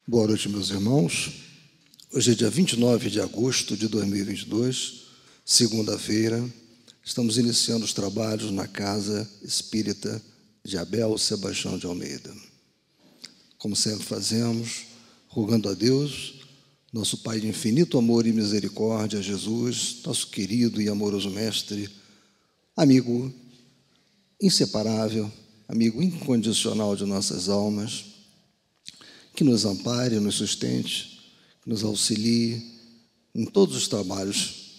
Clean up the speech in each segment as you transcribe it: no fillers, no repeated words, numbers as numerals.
Boa noite, meus irmãos. Hoje é dia 29 de agosto de 2022, segunda-feira. Estamos iniciando os trabalhos na Casa Espírita de Abel Sebastião de Almeida. Como sempre fazemos, rogando a Deus, nosso Pai de infinito amor e misericórdia, Jesus, nosso querido e amoroso Mestre, amigo inseparável, amigo incondicional de nossas almas, que nos ampare, nos sustente, que nos auxilie em todos os trabalhos,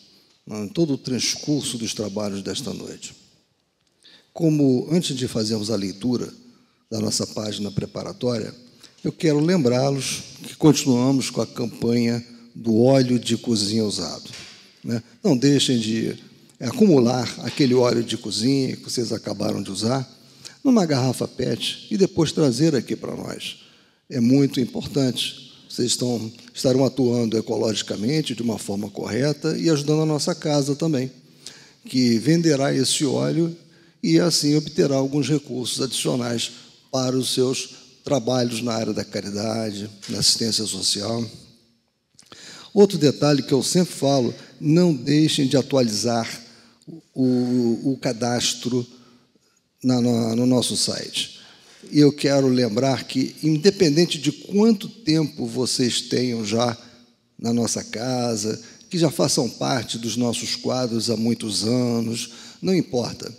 em todo o transcurso dos trabalhos desta noite. Como antes de fazermos a leitura da nossa página preparatória, eu quero lembrá-los que continuamos com a campanha do óleo de cozinha usado, né? Não deixem de acumular aquele óleo de cozinha que vocês acabaram de usar numa garrafa PET e depois trazer aqui para nós. É muito importante. Vocês estarão atuando ecologicamente de uma forma correta e ajudando a nossa casa também, que venderá esse óleo e assim obterá alguns recursos adicionais para os seus trabalhos na área da caridade, na assistência social. Outro detalhe que eu sempre falo, não deixem de atualizar o cadastro no nosso site. E eu quero lembrar que, independente de quanto tempo vocês tenham já na nossa casa, que já façam parte dos nossos quadros há muitos anos, não importa.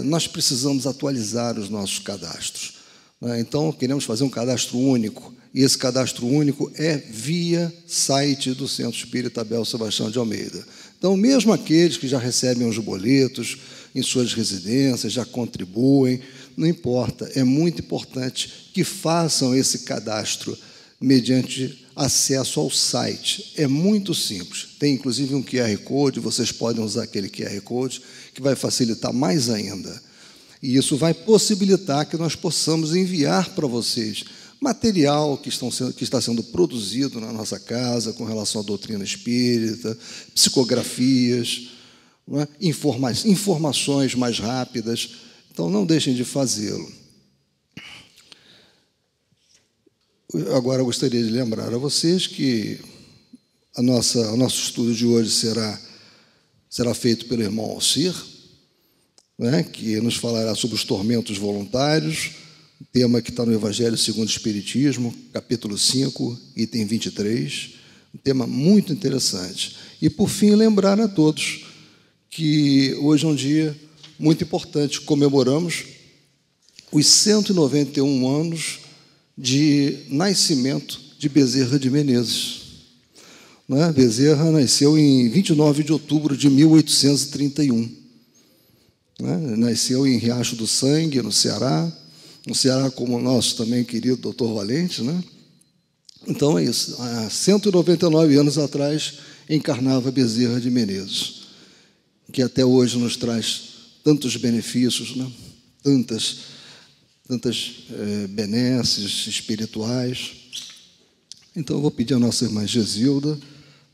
Nós precisamos atualizar os nossos cadastros, né? Então, queremos fazer um cadastro único, e esse cadastro único é via site do Centro Espírita Abel Sebastião de Almeida. Então, mesmo aqueles que já recebem os boletos em suas residências, já contribuem, não importa, é muito importante que façam esse cadastro mediante acesso ao site. É muito simples. Tem, inclusive, um QR Code, vocês podem usar aquele QR Code, que vai facilitar mais ainda. E isso vai possibilitar que nós possamos enviar para vocês material que está sendo produzido na nossa casa com relação à doutrina espírita, psicografias, não é? Informações mais rápidas. Então, não deixem de fazê-lo. Agora, eu gostaria de lembrar a vocês que o nosso estudo de hoje será feito pelo irmão Alcir, né, que nos falará sobre os tormentos voluntários, tema que está no Evangelho segundo o Espiritismo, capítulo 5, item 23, um tema muito interessante. E, por fim, lembrar a todos que hoje é um dia muito importante, comemoramos os 191 anos de nascimento de Bezerra de Menezes. Né? Bezerra nasceu em 29 de outubro de 1831. Né? Nasceu em Riacho do Sangue, no Ceará como o nosso também querido doutor Valente. Né? Então é isso, há 199 anos atrás encarnava Bezerra de Menezes, que até hoje nos traz tantos benefícios, né? tantas benesses espirituais. Então, eu vou pedir à nossa irmã Gesilda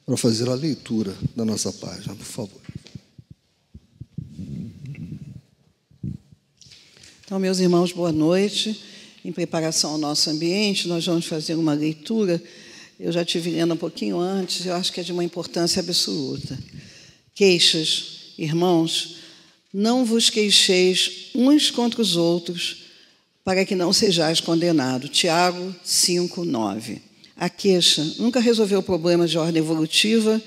para fazer a leitura da nossa página, por favor. Então, meus irmãos, boa noite. Em preparação ao nosso ambiente, nós vamos fazer uma leitura. Eu já estive lendo um pouquinho antes, eu acho que é de uma importância absoluta. Queixas, irmãos, não vos queixeis uns contra os outros, para que não sejais condenados. Tiago 5, 9. A queixa nunca resolveu problemas de ordem evolutiva.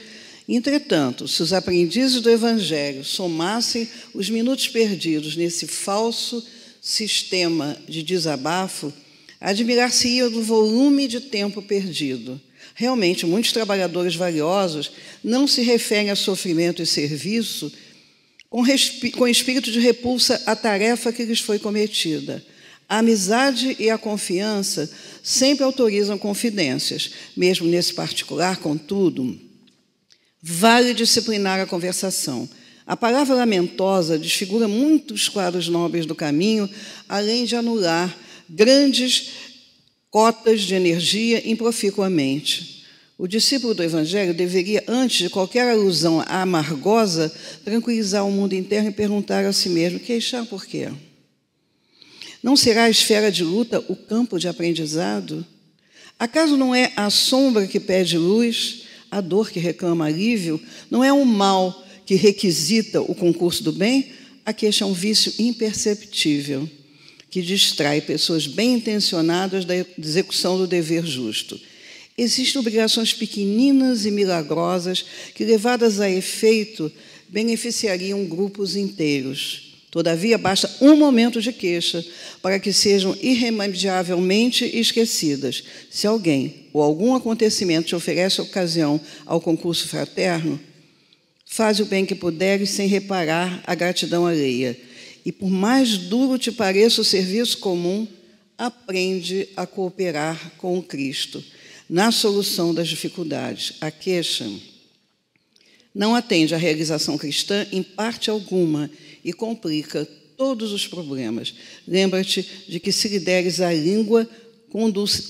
Entretanto, se os aprendizes do Evangelho somassem os minutos perdidos nesse falso sistema de desabafo, admirar-se-ia do volume de tempo perdido. Realmente, muitos trabalhadores valiosos não se referem a sofrimento e serviço com espírito de repulsa à tarefa que lhes foi cometida. A amizade e a confiança sempre autorizam confidências. Mesmo nesse particular, contudo, vale disciplinar a conversação. A palavra lamentosa desfigura muitos quadros nobres do caminho, além de anular grandes cotas de energia improficuamente. O discípulo do Evangelho deveria, antes de qualquer alusão à amargosa, tranquilizar o mundo interno e perguntar a si mesmo: queixar por quê? Não será a esfera de luta o campo de aprendizado? Acaso não é a sombra que pede luz, a dor que reclama alívio? Não é o mal que requisita o concurso do bem? A queixa é um vício imperceptível que distrai pessoas bem-intencionadas da execução do dever justo. Existem obrigações pequeninas e milagrosas que, levadas a efeito, beneficiariam grupos inteiros. Todavia, basta um momento de queixa para que sejam irremediavelmente esquecidas. Se alguém ou algum acontecimento te oferece ocasião ao concurso fraterno, faz o bem que puderes sem reparar a gratidão alheia. E por mais duro te pareça o serviço comum, aprende a cooperar com o Cristo na solução das dificuldades. A queixa não atende à realização cristã em parte alguma e complica todos os problemas. Lembra-te de que, se lhe deres a língua,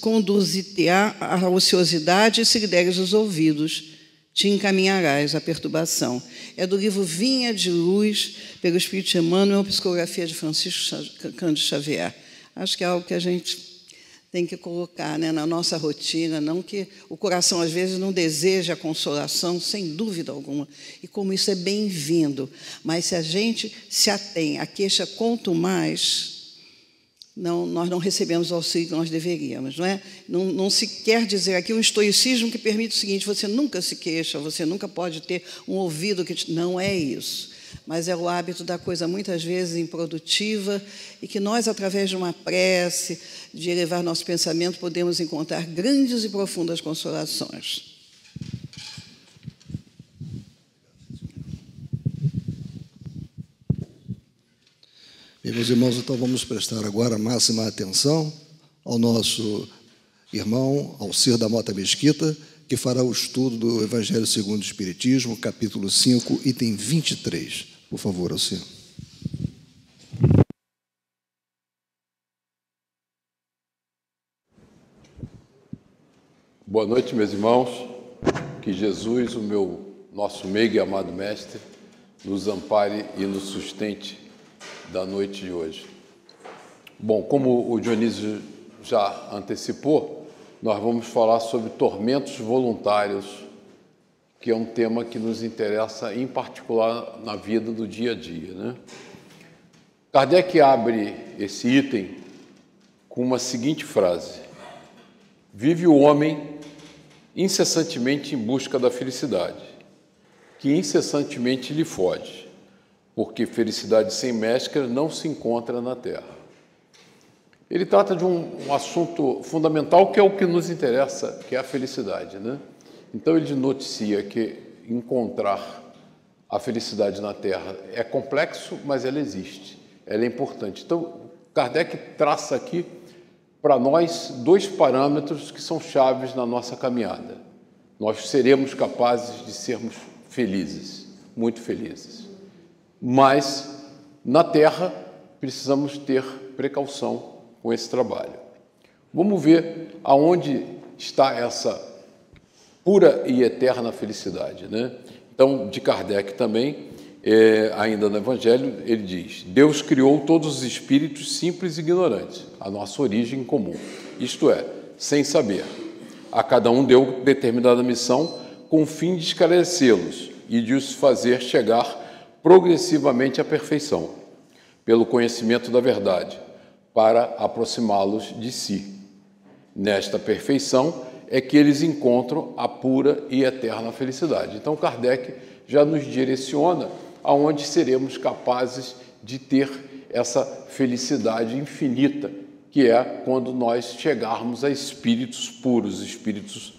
conduzir-te-á à ociosidade, e se lhe deres os ouvidos, te encaminharás à perturbação. É do livro Vinha de Luz, pelo Espírito Emmanuel, psicografia de Francisco Cândido Xavier. Acho que é algo que a gente tem que colocar, né, na nossa rotina, não que o coração, às vezes, não deseja a consolação, sem dúvida alguma, e como isso é bem-vindo. Mas se a gente se atém à queixa quanto mais, nós não recebemos o auxílio que nós deveríamos, não é? Não se quer dizer aqui um estoicismo que permite o seguinte: você nunca se queixa, você nunca pode ter um ouvido que... Não é isso. Mas é o hábito da coisa, muitas vezes, improdutiva, e que nós, através de uma prece, de elevar nosso pensamento, podemos encontrar grandes e profundas consolações. Bem, meus irmãos, então vamos prestar agora a máxima atenção ao nosso irmão Alcir da Mota Mesquita, que fará o estudo do Evangelho segundo o Espiritismo, capítulo 5, item 23. Por favor, Alcir. Boa noite, meus irmãos. Que Jesus, nosso meigo e amado Mestre, nos ampare e nos sustente da noite de hoje. Bom, como o Dionísio já antecipou, nós vamos falar sobre tormentos voluntários, que é um tema que nos interessa em particular na vida do dia a dia, né? Kardec abre esse item com uma seguinte frase: vive o homem incessantemente em busca da felicidade, que incessantemente lhe foge, porque felicidade sem mescla não se encontra na terra. Ele trata de um assunto fundamental, que é o que nos interessa, que é a felicidade, né? Então, ele noticia que encontrar a felicidade na Terra é complexo, mas ela existe, ela é importante. Então, Kardec traça aqui para nós dois parâmetros que são chaves na nossa caminhada. Nós seremos capazes de sermos felizes, muito felizes. Mas, na Terra, precisamos ter precaução com esse trabalho. Vamos ver aonde está essa pura e eterna felicidade, né? Então, de Kardec também, ainda no Evangelho, ele diz: Deus criou todos os espíritos simples e ignorantes, a nossa origem comum, isto é, sem saber. A cada um deu determinada missão com o fim de esclarecê-los e de os fazer chegar progressivamente à perfeição, pelo conhecimento da verdade, para aproximá-los de si. Nesta perfeição é que eles encontram a pura e eterna felicidade. Então, Kardec já nos direciona aonde seremos capazes de ter essa felicidade infinita, que é quando nós chegarmos a espíritos puros, espíritos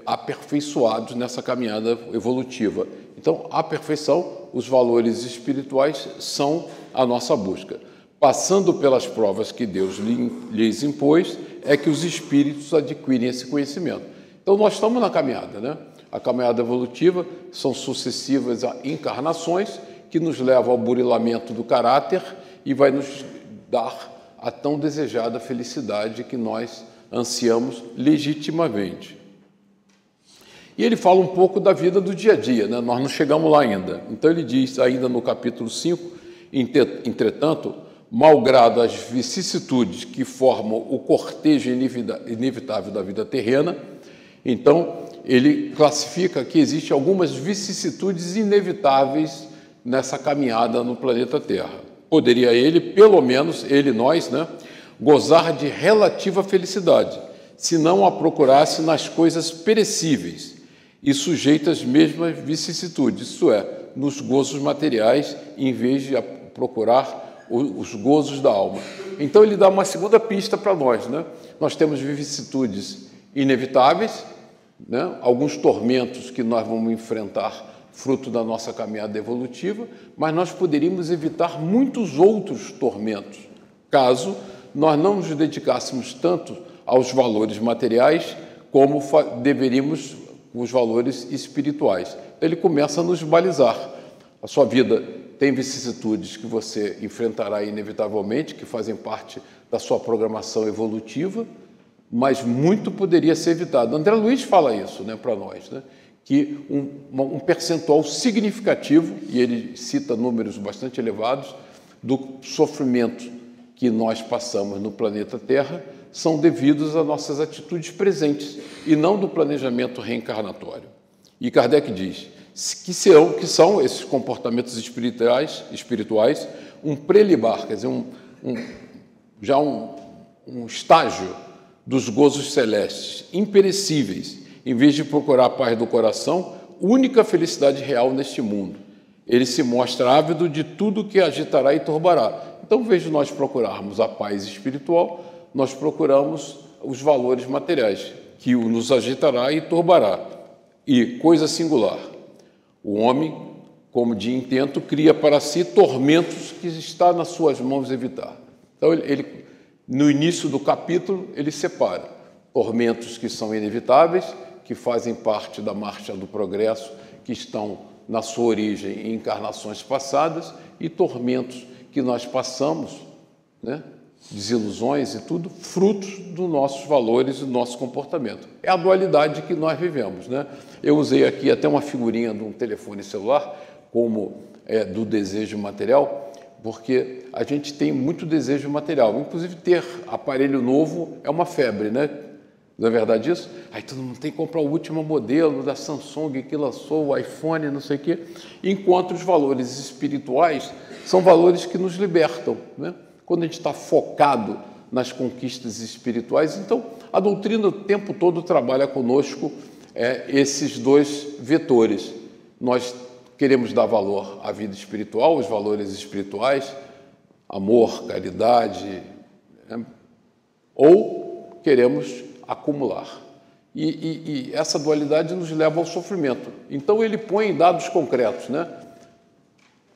aperfeiçoados nessa caminhada evolutiva. Então, a perfeição, os valores espirituais são a nossa busca. Passando pelas provas que Deus lhes impôs, é que os espíritos adquirem esse conhecimento. Então, nós estamos na caminhada, né? A caminhada evolutiva são sucessivas encarnações que nos levam ao burilamento do caráter e vai nos dar a tão desejada felicidade que nós ansiamos legitimamente. E ele fala um pouco da vida do dia a dia, né? Nós não chegamos lá ainda. Então, ele diz, ainda no capítulo 5, entretanto, malgrado as vicissitudes que formam o cortejo inevitável da vida terrena, então ele classifica que existem algumas vicissitudes inevitáveis nessa caminhada no planeta Terra. Poderia ele, pelo menos, ele, nós, né, gozar de relativa felicidade, se não a procurasse nas coisas perecíveis e sujeitas às mesmas vicissitudes, isto é, nos gozos materiais, em vez de procurar os gozos da alma. Então ele dá uma segunda pista para nós, né? Nós temos vicissitudes inevitáveis, né? Alguns tormentos que nós vamos enfrentar fruto da nossa caminhada evolutiva, mas nós poderíamos evitar muitos outros tormentos, caso nós não nos dedicássemos tanto aos valores materiais como deveríamos os valores espirituais. Ele começa a nos balizar. A sua vida tem vicissitudes que você enfrentará inevitavelmente, que fazem parte da sua programação evolutiva, mas muito poderia ser evitado. André Luiz fala isso, né, para nós, né, que um percentual significativo, e ele cita números bastante elevados, do sofrimento que nós passamos no planeta Terra são devidos às nossas atitudes presentes e não do planejamento reencarnatório. E Kardec diz que são esses comportamentos espirituais um prelibar, quer dizer, um estágio dos gozos celestes, imperecíveis, em vez de procurar a paz do coração, única felicidade real neste mundo. Ele se mostra ávido de tudo que agitará e turbará. Então, em vez de nós procurarmos a paz espiritual, nós procuramos os valores materiais, que nos agitará e turbará. E, coisa singular, o homem, como de intento, cria para si tormentos que está nas suas mãos evitar. Então, ele no início do capítulo, ele separa tormentos que são inevitáveis, que fazem parte da marcha do progresso, que estão na sua origem em encarnações passadas, e tormentos que nós passamos, né, desilusões e tudo, frutos dos nossos valores e do nosso comportamento. É a dualidade que nós vivemos, né? Eu usei aqui até uma figurinha de um telefone celular, como do desejo material, porque a gente tem muito desejo material. Inclusive, ter aparelho novo é uma febre, né? Não é verdade isso? Aí todo mundo tem que comprar o último modelo da Samsung que lançou, o iPhone, não sei o quê. Enquanto os valores espirituais são valores que nos libertam, né? Quando a gente está focado nas conquistas espirituais, então a doutrina o tempo todo trabalha conosco esses dois vetores. Nós queremos dar valor à vida espiritual, os valores espirituais, amor, caridade, né? Ou queremos acumular. E essa dualidade nos leva ao sofrimento. Então ele põe dados concretos, né?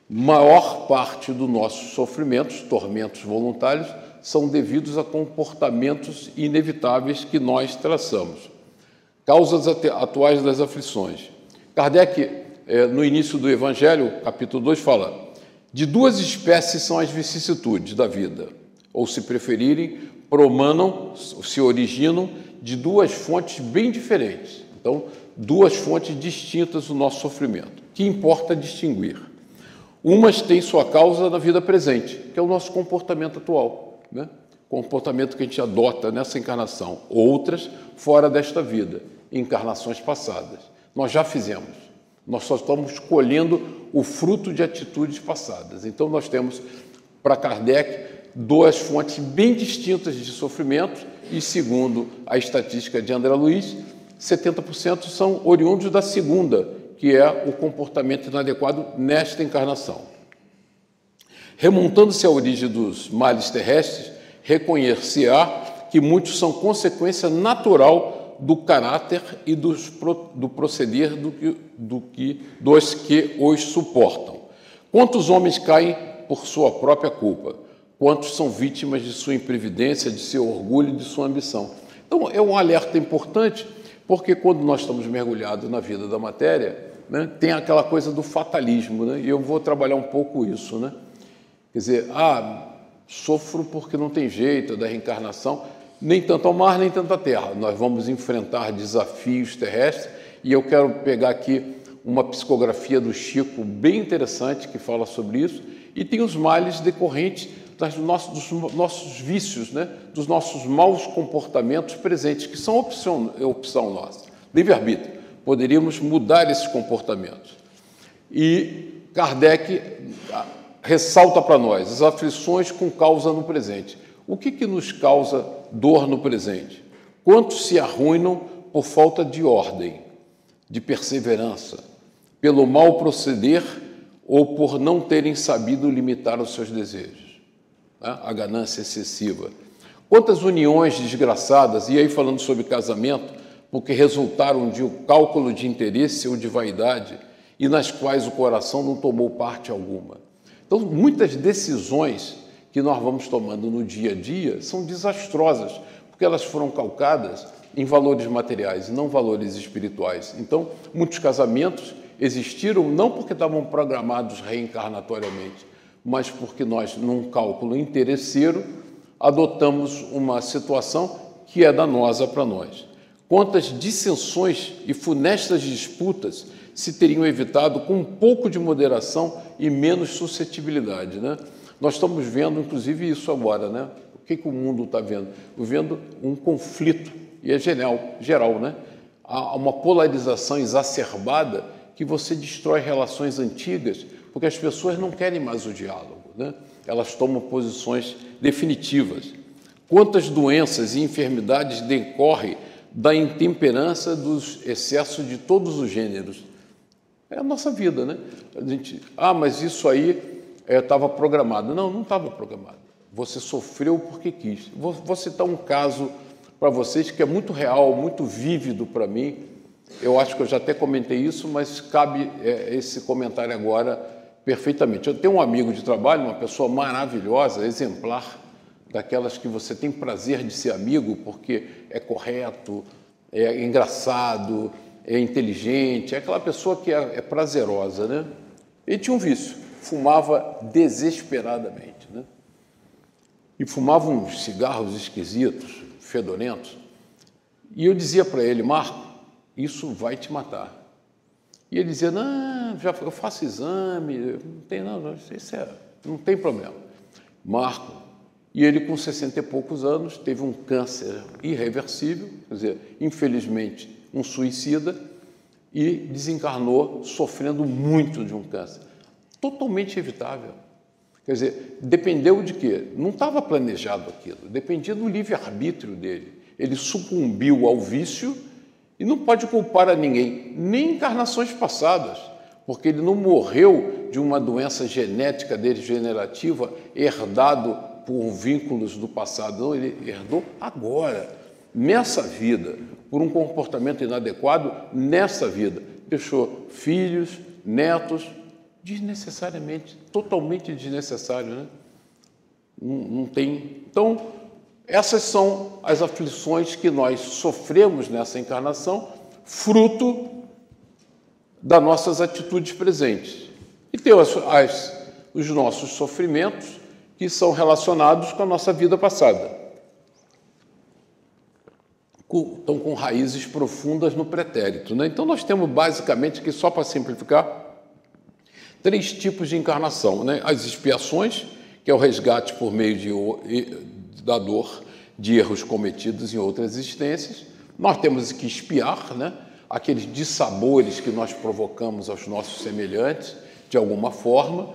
Maior parte dos nossos sofrimentos, tormentos voluntários, são devidos a comportamentos inevitáveis que nós traçamos. Causas atuais das aflições. Kardec, no início do Evangelho, capítulo 2, fala: de duas espécies são as vicissitudes da vida, ou, se preferirem, promanam, se originam de duas fontes bem diferentes. Então, duas fontes distintas do nosso sofrimento, que importa distinguir. Umas têm sua causa na vida presente, que é o nosso comportamento atual, né? Comportamento que a gente adota nessa encarnação. Outras, fora desta vida, encarnações passadas. Nós já fizemos. Nós só estamos colhendo o fruto de atitudes passadas. Então, nós temos, para Kardec, duas fontes bem distintas de sofrimento e, segundo a estatística de André Luiz, 70% são oriundos da segunda, que é o comportamento inadequado nesta encarnação. Remontando-se à origem dos males terrestres, reconhecer-se-á que muitos são consequência natural do caráter e do proceder dos que os suportam. Quantos homens caem por sua própria culpa? Quantos são vítimas de sua imprevidência, de seu orgulho e de sua ambição? Então, é um alerta importante, porque quando nós estamos mergulhados na vida da matéria, né, tem aquela coisa do fatalismo, né? E eu vou trabalhar um pouco isso, né? Quer dizer, sofro porque não tem jeito, da reencarnação, nem tanto ao mar, nem tanto à terra. Nós vamos enfrentar desafios terrestres, e eu quero pegar aqui uma psicografia do Chico bem interessante que fala sobre isso, e tem os males decorrentes dos nossos vícios, né? Dos nossos maus comportamentos presentes, que são opção nossa, livre-arbítrio. Poderíamos mudar esses comportamentos. E Kardec ressalta para nós as aflições com causa no presente. O que nos causa dor no presente? Quantos se arruinam por falta de ordem, de perseverança, pelo mal proceder ou por não terem sabido limitar os seus desejos, né? A ganância excessiva. Quantas uniões desgraçadas, e aí falando sobre casamento, porque resultaram de um cálculo de interesse ou de vaidade, e nas quais o coração não tomou parte alguma. Então, muitas decisões que nós vamos tomando no dia a dia são desastrosas, porque elas foram calcadas em valores materiais e não valores espirituais. Então, muitos casamentos existiram não porque estavam programados reencarnatoriamente, mas porque nós, num cálculo interesseiro, adotamos uma situação que é danosa para nós. Quantas dissensões e funestas disputas se teriam evitado com um pouco de moderação e menos suscetibilidade, né? Nós estamos vendo, inclusive, isso agora, né? O que o mundo está vendo? Vendo um conflito, e é geral, né? Há uma polarização exacerbada que você destrói relações antigas, porque as pessoas não querem mais o diálogo, né? Elas tomam posições definitivas. Quantas doenças e enfermidades decorrem da intemperança, dos excessos de todos os gêneros? É a nossa vida, né? A gente, mas isso aí estava programado. Não estava programado. Você sofreu porque quis. Vou citar um caso para vocês que é muito real, muito vívido para mim. Eu acho que eu já até comentei isso, mas cabe esse comentário agora perfeitamente. Eu tenho um amigo de trabalho, uma pessoa maravilhosa, exemplar, daquelas que você tem prazer de ser amigo porque é correto, é engraçado, é inteligente, é aquela pessoa que é prazerosa, né? Ele tinha um vício, fumava desesperadamente, né? E fumava uns cigarros esquisitos, fedorentos. E eu dizia para ele, Marco, isso vai te matar. E ele dizia, não, eu faço exame, não tem problema. Marco, e ele com 60 e poucos anos teve um câncer irreversível, quer dizer, infelizmente, um suicida, e desencarnou sofrendo muito de um câncer. Totalmente evitável. Quer dizer, dependeu de quê? Não estava planejado aquilo, dependia do livre-arbítrio dele. Ele sucumbiu ao vício e não pode culpar a ninguém, nem encarnações passadas, porque ele não morreu de uma doença genética degenerativa herdado por vínculos do passado, não, ele herdou agora, nessa vida, por um comportamento inadequado, nessa vida. Deixou filhos, netos, desnecessariamente, totalmente desnecessário, né? Não tem. Então, essas são as aflições que nós sofremos nessa encarnação, fruto das nossas atitudes presentes. E tem os nossos sofrimentos que são relacionados com a nossa vida passada. Estão com raízes profundas no pretérito, né? Então, nós temos basicamente, aqui só para simplificar, 3 tipos de encarnação, né? As expiações, que é o resgate por meio da dor de erros cometidos em outras existências. Nós temos que expiar, né? Aqueles dissabores que nós provocamos aos nossos semelhantes, de alguma forma,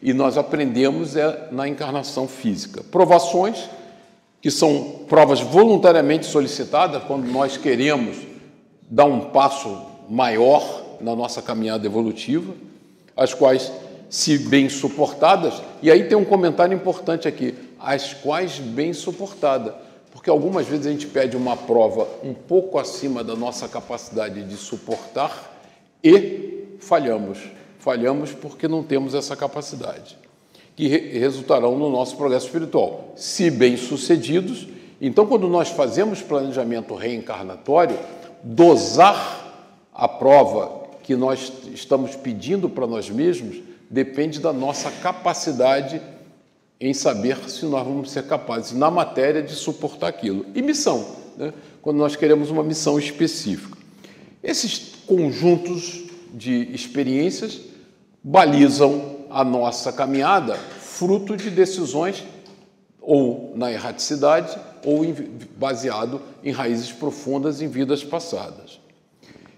e nós aprendemos na encarnação física. Provações, que são provas voluntariamente solicitadas quando nós queremos dar um passo maior na nossa caminhada evolutiva, as quais, se bem suportadas, e aí tem um comentário importante aqui, as quais bem suportadas, porque algumas vezes a gente pede uma prova um pouco acima da nossa capacidade de suportar e falhamos. Falhamos porque não temos essa capacidade, que resultarão no nosso progresso espiritual. Se bem-sucedidos, então, quando nós fazemos planejamento reencarnatório, dosar a prova que nós estamos pedindo para nós mesmos depende da nossa capacidade em saber se nós vamos ser capazes, na matéria, de suportar aquilo. E missão, né? Quando nós queremos uma missão específica. Esses conjuntos de experiências balizam a nossa caminhada, fruto de decisões ou na erraticidade, ou baseado em raízes profundas em vidas passadas.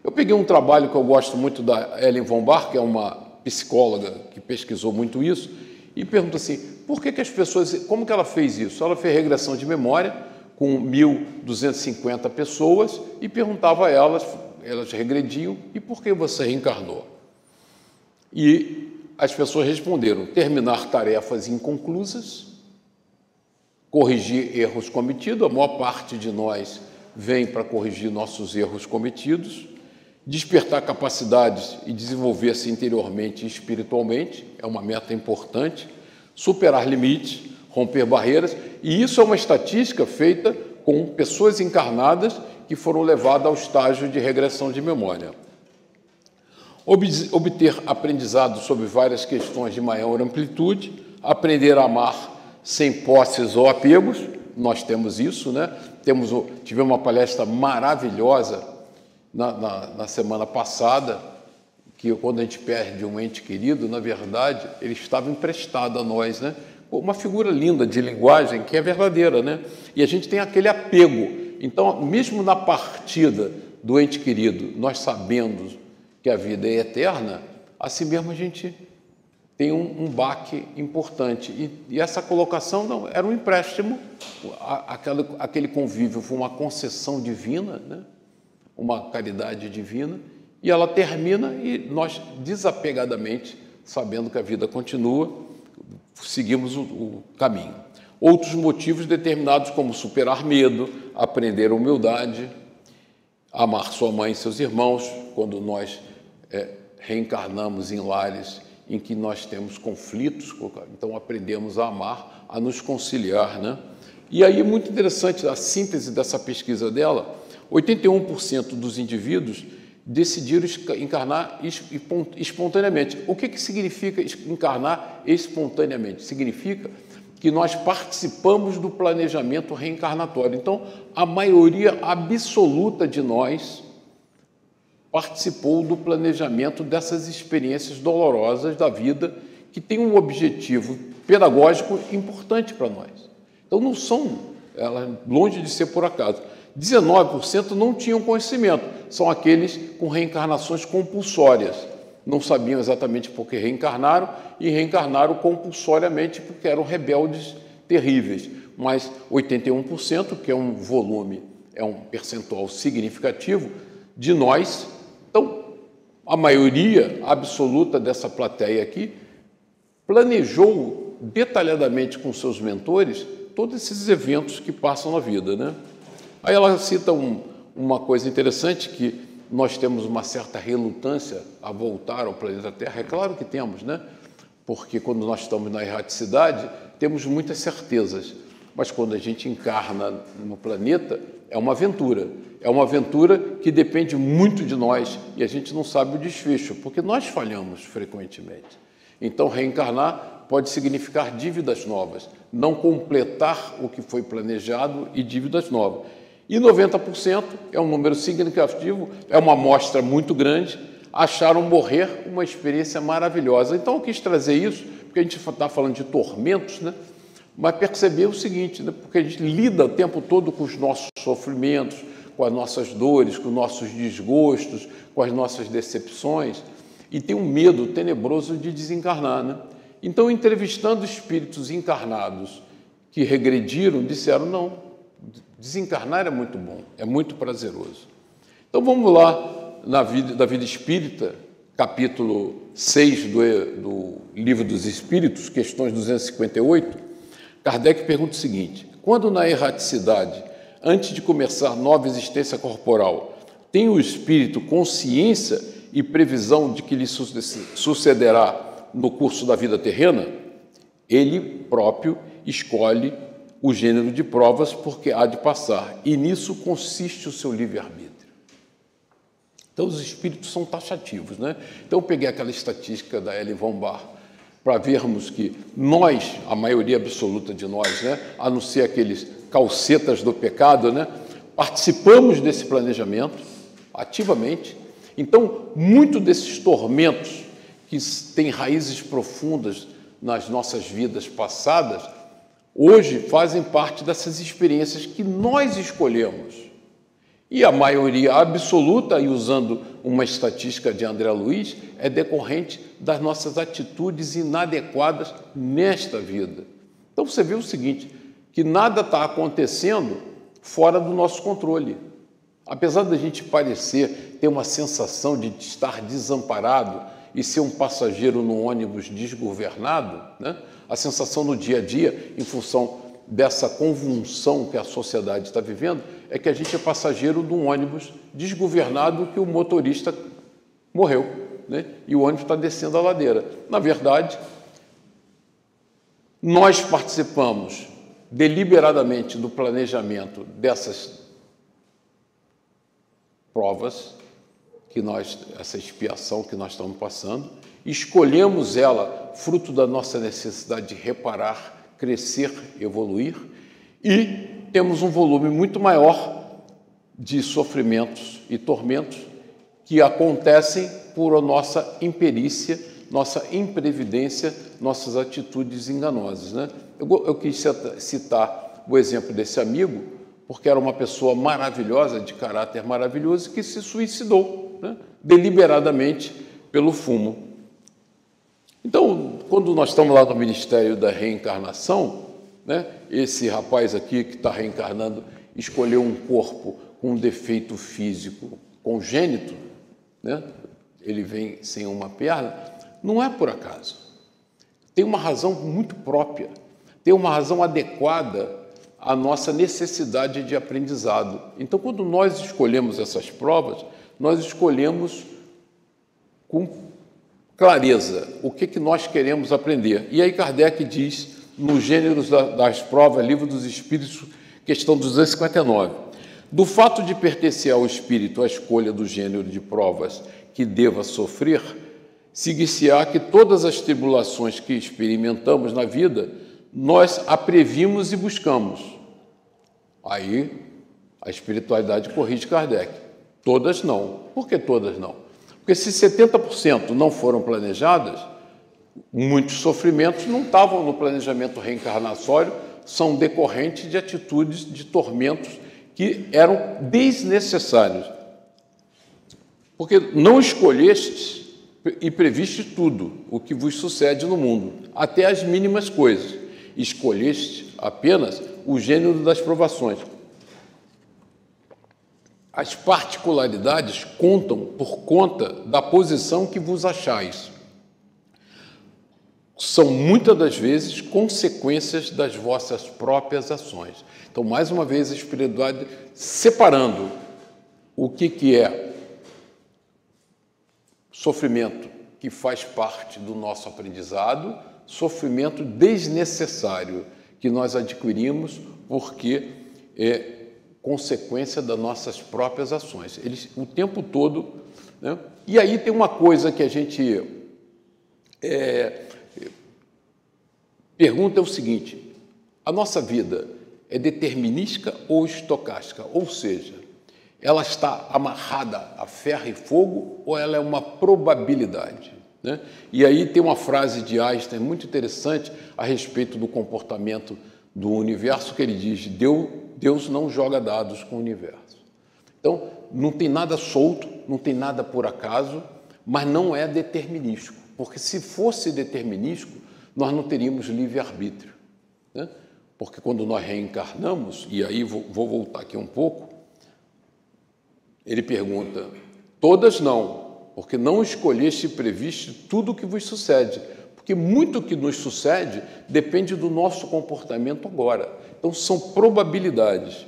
Eu peguei um trabalho que eu gosto muito da Ellen von Bahr, que é uma psicóloga que pesquisou muito isso, e pergunta assim, por que as pessoas, como que ela fez isso? Ela fez regressão de memória com 1.250 pessoas e perguntava a elas regrediam, e por que você reencarnou? E as pessoas responderam, terminar tarefas inconclusas, corrigir erros cometidos, a maior parte de nós vem para corrigir nossos erros cometidos, despertar capacidades e desenvolver-se interiormente e espiritualmente, é uma meta importante, superar limites, romper barreiras, e isso é uma estatística feita com pessoas encarnadas que foram levadas ao estágio de regressão de memória. Obter aprendizado sobre várias questões de maior amplitude, aprender a amar sem posses ou apegos, nós temos isso, né? Tivemos uma palestra maravilhosa na semana passada, que quando a gente perde um ente querido, na verdade, ele estava emprestado a nós, né? Uma figura linda de linguagem que é verdadeira, né? E a gente tem aquele apego. Então, mesmo na partida do ente querido, nós sabendo que a vida é eterna, assim mesmo a gente tem um baque importante. E essa colocação não era um empréstimo, aquele convívio foi uma concessão divina, né? Uma caridade divina, e ela termina e nós, desapegadamente, sabendo que a vida continua, seguimos o caminho. Outros motivos determinados, como superar medo, aprender humildade, amar sua mãe e seus irmãos, quando nós reencarnamos em lares em que nós temos conflitos, então aprendemos a amar, a nos conciliar, né? E aí, muito interessante, a síntese dessa pesquisa dela, 81% dos indivíduos decidiram encarnar espontaneamente. O que significa encarnar espontaneamente? Significa que nós participamos do planejamento reencarnatório. Então, a maioria absoluta de nós participou do planejamento dessas experiências dolorosas da vida, que tem um objetivo pedagógico importante para nós. Então, não são, longe de ser por acaso. 19% não tinham conhecimento, são aqueles com reencarnações compulsórias. Não sabiam exatamente por que reencarnaram e reencarnaram compulsoriamente porque eram rebeldes terríveis. Mas 81%, que é um volume, é um percentual significativo de nós. Então, a maioria absoluta dessa plateia aqui planejou detalhadamente com seus mentores todos esses eventos que passam na vida, né? Aí ela cita uma coisa interessante, que nós temos uma certa relutância a voltar ao planeta Terra. É claro que temos, né? Porque quando nós estamos na erraticidade, temos muitas certezas. Mas quando a gente encarna no planeta, é uma aventura. É uma aventura que depende muito de nós e a gente não sabe o desfecho, porque nós falhamos frequentemente. Então, reencarnar pode significar dívidas novas, não completar o que foi planejado e dívidas novas. E 90% é um número significativo, é uma amostra muito grande, acharam morrer uma experiência maravilhosa. Então, eu quis trazer isso, porque a gente está falando de tormentos, né? Mas perceber o seguinte, né? Porque a gente lida o tempo todo com os nossos sofrimentos, com as nossas dores, com os nossos desgostos, com as nossas decepções, e tem um medo tenebroso de desencarnar, né? Então, entrevistando espíritos encarnados que regrediram, disseram, não, desencarnar é muito bom, é muito prazeroso. Então, vamos lá da vida espírita, capítulo 6 do Livro dos Espíritos, questões 258, Kardec pergunta o seguinte, quando na erraticidade, antes de começar nova existência corporal, tem o espírito consciência e previsão de que lhe sucederá no curso da vida terrena, ele próprio escolhe o gênero de provas porque há de passar, e nisso consiste o seu livre-arbítrio. Então, os espíritos são taxativos, né? Então, eu peguei aquela estatística da Ellen von Bahr para vermos que nós, a maioria absoluta de nós, né, a não ser aqueles calcetas do pecado, né, participamos desse planejamento ativamente. Então, muito desses tormentos que têm raízes profundas nas nossas vidas passadas, hoje fazem parte dessas experiências que nós escolhemos. E a maioria absoluta, e usando uma estatística de André Luiz, é decorrente das nossas atitudes inadequadas nesta vida. Então você vê o seguinte, que nada está acontecendo fora do nosso controle. Apesar da gente parecer ter uma sensação de estar desamparado e ser um passageiro num ônibus desgovernado, né? A sensação no dia a dia, em função dessa convulsão que a sociedade está vivendo, é que a gente é passageiro de um ônibus desgovernado que o motorista morreu, né? E o ônibus está descendo a ladeira. Na verdade, nós participamos deliberadamente do planejamento dessas provas, essa expiação que nós estamos passando, escolhemos ela fruto da nossa necessidade de reparar, crescer, evoluir, e temos um volume muito maior de sofrimentos e tormentos que acontecem por a nossa imperícia, nossa imprevidência, nossas atitudes enganosas, né? Eu quis citar o exemplo desse amigo, porque era uma pessoa maravilhosa, de caráter maravilhoso, que se suicidou, né? Deliberadamente pelo fumo. Então, quando nós estamos lá no Ministério da Reencarnação, né, esse rapaz aqui que está reencarnando escolheu um corpo com um defeito físico congênito, né, ele vem sem uma perna, não é por acaso. Tem uma razão muito própria, tem uma razão adequada à nossa necessidade de aprendizado. Então, quando nós escolhemos essas provas, nós escolhemos com clareza o que nós queremos aprender. E aí Kardec diz, no Gêneros das Provas, Livro dos Espíritos, questão 259, do fato de pertencer ao espírito à escolha do gênero de provas que deva sofrer, seguir-se-á que todas as tribulações que experimentamos na vida, nós a previmos e buscamos. Aí a espiritualidade corrige Kardec. Todas não. Por que todas não? Porque se 70% não foram planejadas, muitos sofrimentos não estavam no planejamento reencarnatório, são decorrentes de atitudes, de tormentos que eram desnecessários. Porque não escolhestes e previste tudo o que vos sucede no mundo, até as mínimas coisas. Escolheste apenas o gênero das provações. As particularidades contam por conta da posição que vos achais. São muitas das vezes consequências das vossas próprias ações. Então, mais uma vez, a espiritualidade separando o que é sofrimento que faz parte do nosso aprendizado, sofrimento desnecessário que nós adquirimos porque é consequência das nossas próprias ações. Eles, o tempo todo, né? E aí tem uma coisa que a gente pergunta é o seguinte, a nossa vida é determinística ou estocástica? Ou seja, ela está amarrada a ferro e fogo ou ela é uma probabilidade? Né? E aí tem uma frase de Einstein muito interessante a respeito do comportamento do universo, que ele diz, Deus não joga dados com o universo. Então, não tem nada solto, não tem nada por acaso, mas não é determinístico, porque se fosse determinístico, nós não teríamos livre-arbítrio, né? Porque quando nós reencarnamos, e aí vou voltar aqui um pouco, ele pergunta, todas não, porque não escolheste e previste tudo o que vos sucede, porque muito que nos sucede depende do nosso comportamento agora. Então, são probabilidades.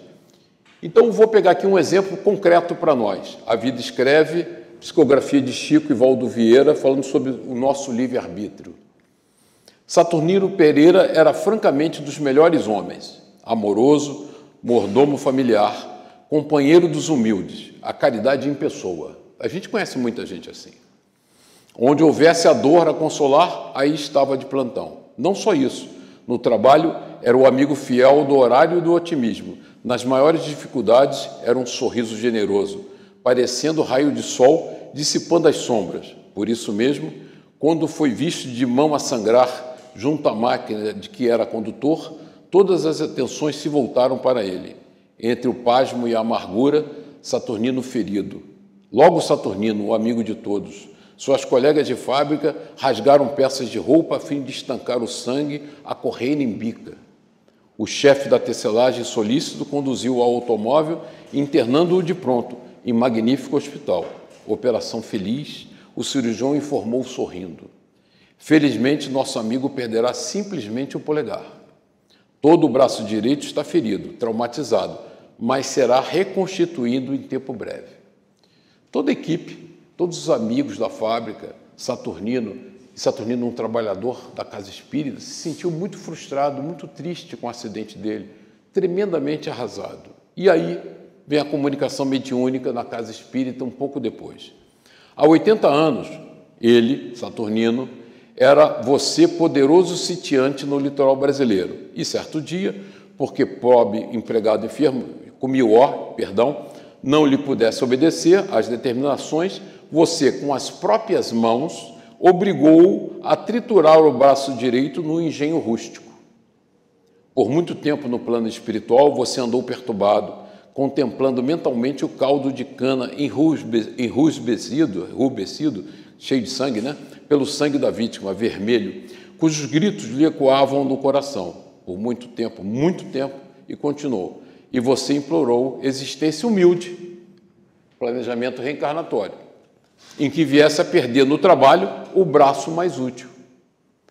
Então, vou pegar aqui um exemplo concreto para nós. A Vida Escreve, psicografia de Chico e Valdo Vieira, falando sobre o nosso livre-arbítrio. Saturnino Pereira era francamente dos melhores homens, amoroso, mordomo familiar, companheiro dos humildes, a caridade em pessoa. A gente conhece muita gente assim. Onde houvesse a dor a consolar, aí estava de plantão. Não só isso, no trabalho era o amigo fiel do horário e do otimismo. Nas maiores dificuldades era um sorriso generoso, parecendo raio de sol, dissipando as sombras. Por isso mesmo, quando foi visto de mão a sangrar junto à máquina de que era condutor, todas as atenções se voltaram para ele. Entre o pasmo e a amargura, Saturnino ferido. Logo Saturnino, o amigo de todos. Suas colegas de fábrica rasgaram peças de roupa a fim de estancar o sangue a correr em bica. O chefe da tecelagem, solícito, conduziu ao automóvel, internando-o de pronto em magnífico hospital. Operação feliz, o cirurgião informou sorrindo. Felizmente, nosso amigo perderá simplesmente o polegar. Todo o braço direito está ferido, traumatizado, mas será reconstituído em tempo breve. Toda a equipe, todos os amigos da fábrica, Saturnino um trabalhador da casa espírita, se sentiu muito frustrado, muito triste com o acidente dele, tremendamente arrasado. E aí vem a comunicação mediúnica na casa espírita um pouco depois. Há 80 anos, ele, Saturnino, era você poderoso sitiante no litoral brasileiro. E certo dia, porque pobre empregado enfermo, não lhe pudesse obedecer às determinações, você, com as próprias mãos, obrigou-o a triturar o braço direito no engenho rústico. Por muito tempo no plano espiritual, você andou perturbado, contemplando mentalmente o caldo de cana enrubescido, cheio de sangue, né? Pelo sangue da vítima, vermelho, cujos gritos lhe ecoavam no coração. Por muito tempo, e continuou. E você implorou existência humilde, planejamento reencarnatório, em que viesse a perder no trabalho o braço mais útil.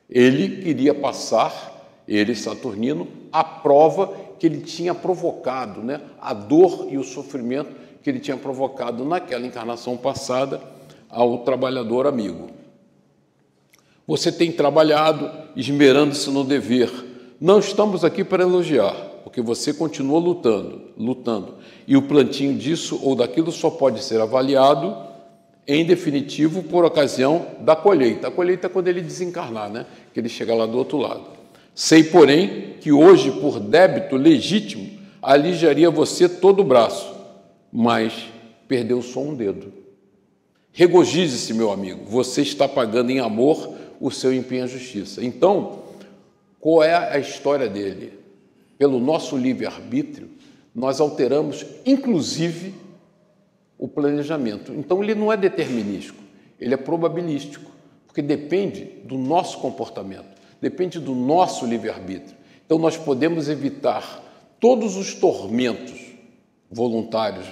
Ele queria passar, Saturnino, a prova que ele tinha provocado, né? A dor e o sofrimento que ele tinha provocado naquela encarnação passada ao trabalhador amigo. Você tem trabalhado, esmerando-se no dever. Não estamos aqui para elogiar, porque você continua lutando. E o plantio disso ou daquilo só pode ser avaliado, em definitivo, por ocasião da colheita. A colheita é quando ele desencarnar, né? Que ele chega lá do outro lado. Sei, porém, que hoje, por débito legítimo, alijaria você todo o braço, mas perdeu só um dedo. Regozije-se, meu amigo, você está pagando em amor o seu empenho à justiça. Então, qual é a história dele? Pelo nosso livre-arbítrio, nós alteramos, inclusive, o planejamento. Então, ele não é determinístico, ele é probabilístico, porque depende do nosso comportamento, depende do nosso livre-arbítrio. Então, nós podemos evitar todos os tormentos voluntários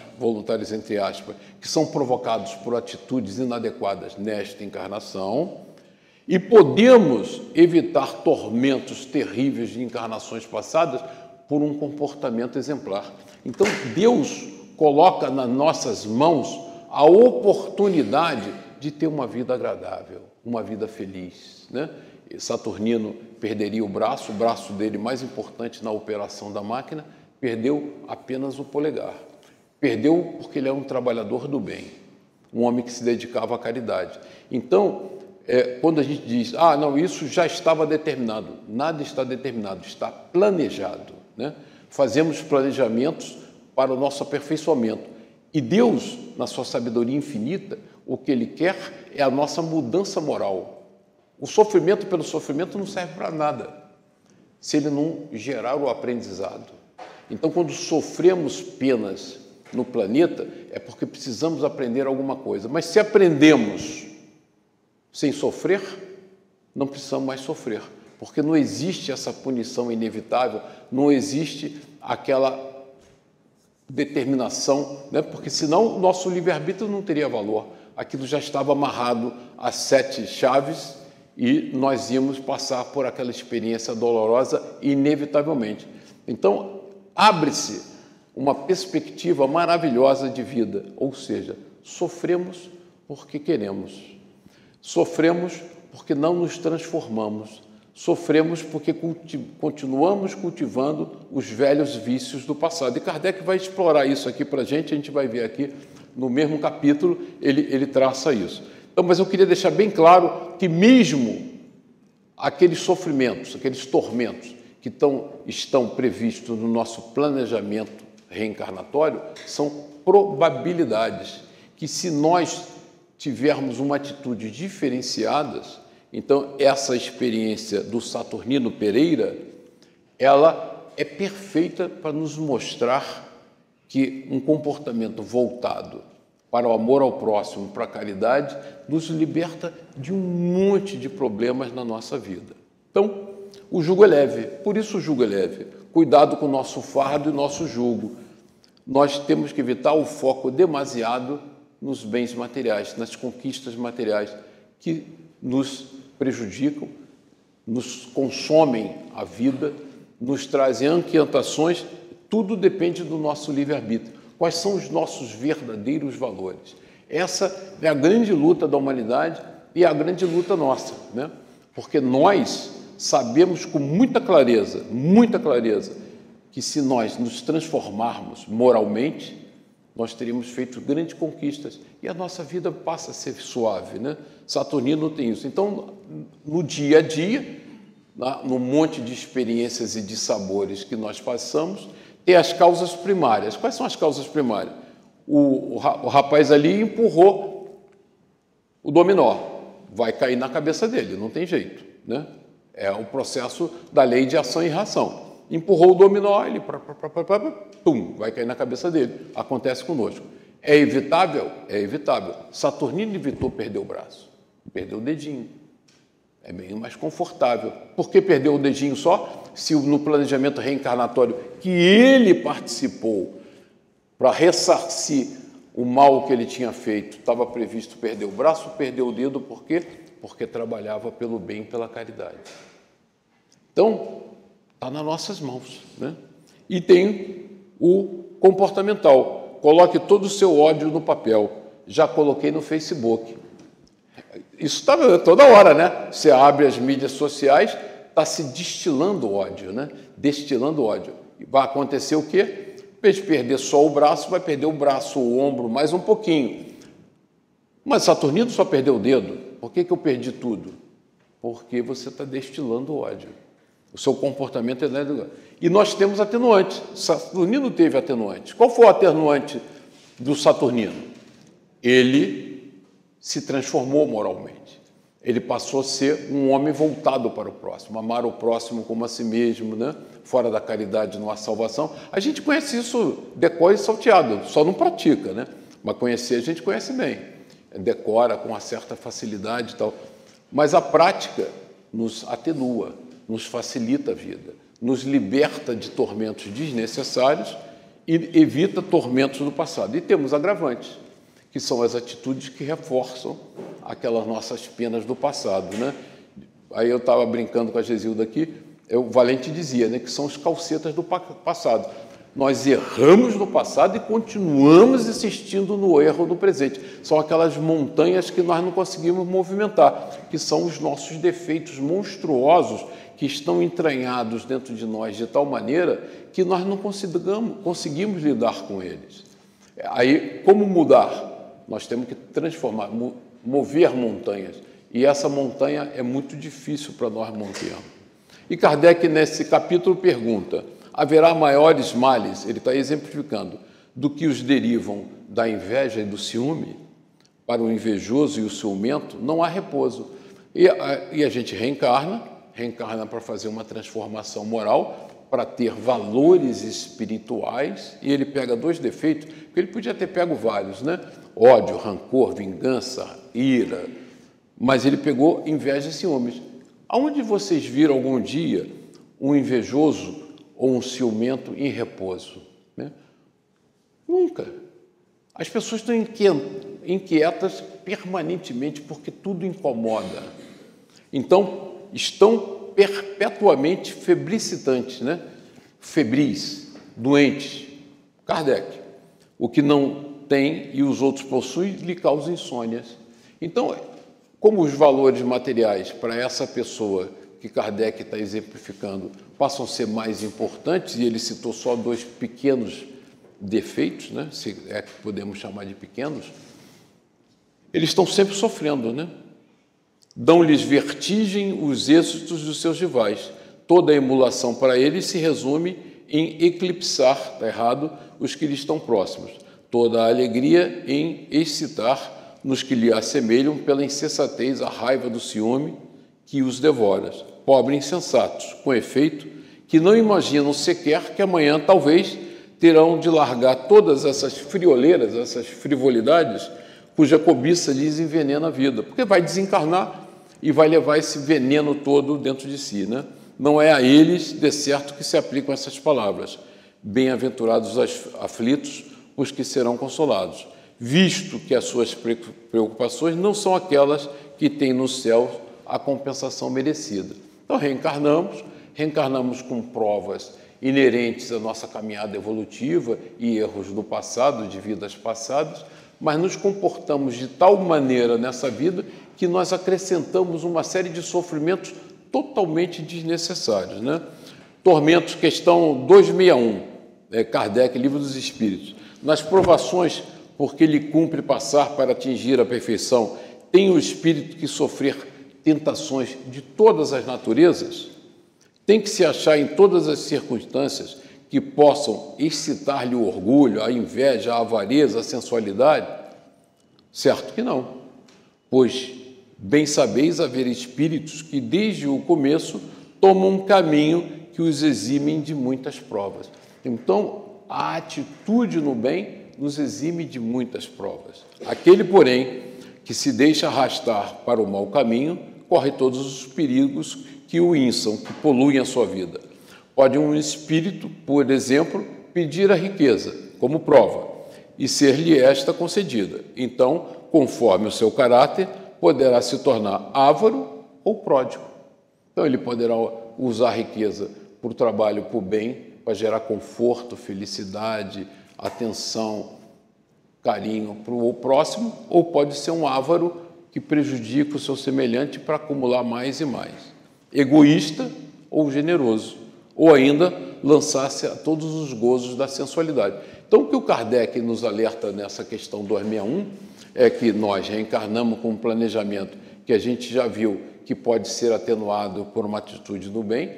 entre aspas, que são provocados por atitudes inadequadas nesta encarnação, e podemos evitar tormentos terríveis de encarnações passadas por um comportamento exemplar. Então, Deus coloca nas nossas mãos a oportunidade de ter uma vida agradável, uma vida feliz, né? Saturnino perderia o braço dele mais importante na operação da máquina, perdeu apenas o polegar. Perdeu porque ele era um trabalhador do bem, um homem que se dedicava à caridade. Então, quando a gente diz, não, isso já estava determinado, nada está determinado, está planejado, né? Fazemos planejamentos para o nosso aperfeiçoamento. E Deus, na sua sabedoria infinita, o que Ele quer é a nossa mudança moral. O sofrimento pelo sofrimento não serve para nada, se ele não gerar o aprendizado. Então, quando sofremos penas no planeta, é porque precisamos aprender alguma coisa. Mas se aprendemos sem sofrer, não precisamos mais sofrer, porque não existe essa punição inevitável, não existe aquela determinação, né? Porque senão o nosso livre-arbítrio não teria valor. Aquilo já estava amarrado a 7 chaves e nós íamos passar por aquela experiência dolorosa inevitavelmente. Então, abre-se uma perspectiva maravilhosa de vida, ou seja, sofremos porque queremos, sofremos porque não nos transformamos, sofremos porque continuamos cultivando os velhos vícios do passado. E Kardec vai explorar isso aqui para a gente vai ver aqui no mesmo capítulo, ele traça isso. Então, mas eu queria deixar bem claro que mesmo aqueles sofrimentos, aqueles tormentos que estão previstos no nosso planejamento reencarnatório são probabilidades que, se nós tivermos uma atitude diferenciada, então essa experiência do Saturnino Pereira, ela é perfeita para nos mostrar que um comportamento voltado para o amor ao próximo, para a caridade, nos liberta de um monte de problemas na nossa vida. Então, o jugo é leve, por isso o jugo é leve. Cuidado com o nosso fardo e nosso jugo. Nós temos que evitar o foco demasiado nos bens materiais, nas conquistas materiais, que nos prejudicam, nos consomem a vida, nos trazem inquietações. Tudo depende do nosso livre-arbítrio. Quais são os nossos verdadeiros valores? Essa é a grande luta da humanidade e a grande luta nossa, né? Porque nós sabemos com muita clareza, que se nós nos transformarmos moralmente, nós teríamos feito grandes conquistas e a nossa vida passa a ser suave, né? Saturnino tem isso. Então, no dia a dia, no monte de experiências e de sabores que nós passamos, tem as causas primárias. Quais são as causas primárias? O rapaz ali empurrou o dominó, vai cair na cabeça dele, não tem jeito, né? É o processo da lei de ação e reação. Empurrou o dominó, ele pum, vai cair na cabeça dele. Acontece conosco. É evitável? É evitável. Saturnino evitou perder o braço, perdeu o dedinho. É meio mais confortável. Por que perdeu o dedinho só? Se no planejamento reencarnatório que ele participou para ressarcir o mal que ele tinha feito, estava previsto perder o braço, perdeu o dedo, por quê? Porque trabalhava pelo bem e pela caridade. Então, está nas nossas mãos, né? E tem o comportamental. Coloque todo o seu ódio no papel. Já coloquei no Facebook. Isso está toda hora, né? Você abre as mídias sociais, está se destilando ódio, né? Destilando ódio. E vai acontecer o quê? Em vez de perder só o braço, vai perder o braço, o ombro, mais um pouquinho. Mas Saturnino só perdeu o dedo. Por que eu perdi tudo? Porque você está destilando ódio. O seu comportamento é... E nós temos atenuantes. Saturnino teve atenuantes. Qual foi o atenuante do Saturnino? Ele se transformou moralmente. Ele passou a ser um homem voltado para o próximo, amar o próximo como a si mesmo, né? Fora da caridade não há salvação. A gente conhece isso decor e salteado, só não pratica, né? Mas conhecer a gente conhece bem. Decora com uma certa facilidade e tal. Mas a prática nos atenua, nos facilita a vida, nos liberta de tormentos desnecessários e evita tormentos do passado. E temos agravantes, que são as atitudes que reforçam aquelas nossas penas do passado, né? Aí eu estava brincando com a Gesilda aqui, o Valente dizia, né, que são os calcetas do passado. Nós erramos no passado e continuamos insistindo no erro do presente. São aquelas montanhas que nós não conseguimos movimentar, que são os nossos defeitos monstruosos que estão entranhados dentro de nós de tal maneira que nós não conseguimos lidar com eles. Aí, como mudar? Nós temos que transformar, mover montanhas. E essa montanha é muito difícil para nós movermos. E Kardec, nesse capítulo, pergunta: haverá maiores males, ele está exemplificando, do que os derivam da inveja e do ciúme? Para o invejoso e o ciumento não há repouso. E a gente reencarna para fazer uma transformação moral, para ter valores espirituais, e ele pega dois defeitos, porque ele podia ter pego vários, né? Ódio, rancor, vingança, ira, mas ele pegou inveja e ciúmes. Aonde vocês viram algum dia um invejoso ou um ciumento em repouso? Né? Nunca. As pessoas estão inquietas permanentemente porque tudo incomoda. Então, estão perpetuamente febricitantes, né? Febris, doentes. Kardec. O que não tem e os outros possuem lhe causa insônias. Então, como os valores materiais para essa pessoa que Kardec está exemplificando passam a ser mais importantes, e ele citou só dois pequenos defeitos, né? Se é que podemos chamar de pequenos, eles estão sempre sofrendo, né? Dão-lhes vertigem os êxitos dos seus rivais. Toda a emulação para eles se resume em eclipsar, está errado, os que lhe estão próximos. Toda a alegria em excitar nos que lhe assemelham pela insensatez, a raiva do ciúme que os devora. Pobres insensatos, com efeito, que não imaginam sequer que amanhã talvez terão de largar todas essas frioleiras, essas frivolidades, cuja cobiça lhes envenena a vida, porque vai desencarnar e vai levar esse veneno todo dentro de si, né? Não é a eles, de certo, que se aplicam essas palavras. Bem-aventurados os aflitos, os que serão consolados, visto que as suas preocupações não são aquelas que têm no céu a compensação merecida. Então, reencarnamos com provas inerentes à nossa caminhada evolutiva e erros do passado, de vidas passadas, mas nos comportamos de tal maneira nessa vida que nós acrescentamos uma série de sofrimentos totalmente desnecessários, né? Tormentos, questão 261, Kardec, Livro dos Espíritos. Nas provações, porque lhe cumpre passar para atingir a perfeição, tem o espírito que sofrer tentações de todas as naturezas? Tem que se achar em todas as circunstâncias que possam excitar-lhe o orgulho, a inveja, a avareza, a sensualidade? Certo que não, pois bem sabeis haver espíritos que desde o começo tomam um caminho que os eximem de muitas provas. Então, a atitude no bem nos exime de muitas provas. Aquele, porém, que se deixa arrastar para o mau caminho, corre todos os perigos que o inçam, que poluem a sua vida. Pode um espírito, por exemplo, pedir a riqueza como prova e ser-lhe esta concedida. Então, conforme o seu caráter, poderá se tornar avaro ou pródigo. Então, ele poderá usar a riqueza por trabalho, por bem, para gerar conforto, felicidade, atenção, carinho para o próximo, ou pode ser um avaro que prejudica o seu semelhante para acumular mais e mais. Egoísta ou generoso, ou ainda lançar-se a todos os gozos da sensualidade. Então, o que o Kardec nos alerta nessa questão 261 é que nós reencarnamos com um planejamento que a gente já viu que pode ser atenuado por uma atitude do bem,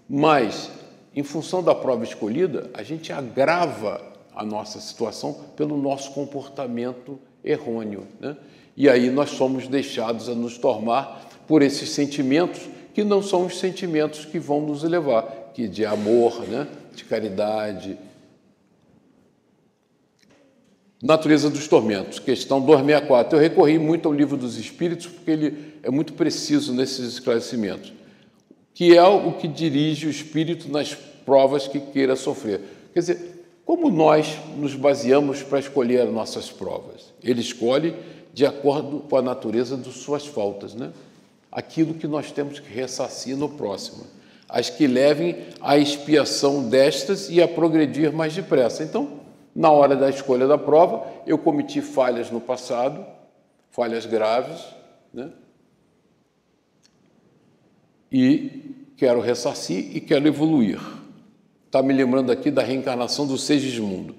mas, em função da prova escolhida, a gente agrava a nossa situação pelo nosso comportamento errôneo, né? E aí nós somos deixados a nos tomar por esses sentimentos que não são os sentimentos que vão nos elevar, que de amor, né? De caridade. Natureza dos tormentos, questão 264. Eu recorri muito ao Livro dos Espíritos porque ele é muito preciso nesses esclarecimentos, que é o que dirige o espírito nas provas que queira sofrer. Quer dizer, como nós nos baseamos para escolher as nossas provas? Ele escolhe de acordo com a natureza de suas faltas, né? Aquilo que nós temos que ressarcir no próximo, as que levem à expiação destas e a progredir mais depressa. Então, na hora da escolha da prova, eu cometi falhas no passado, falhas graves, né? E quero ressarcir e quero evoluir. Está me lembrando aqui da reencarnação do Segismundo.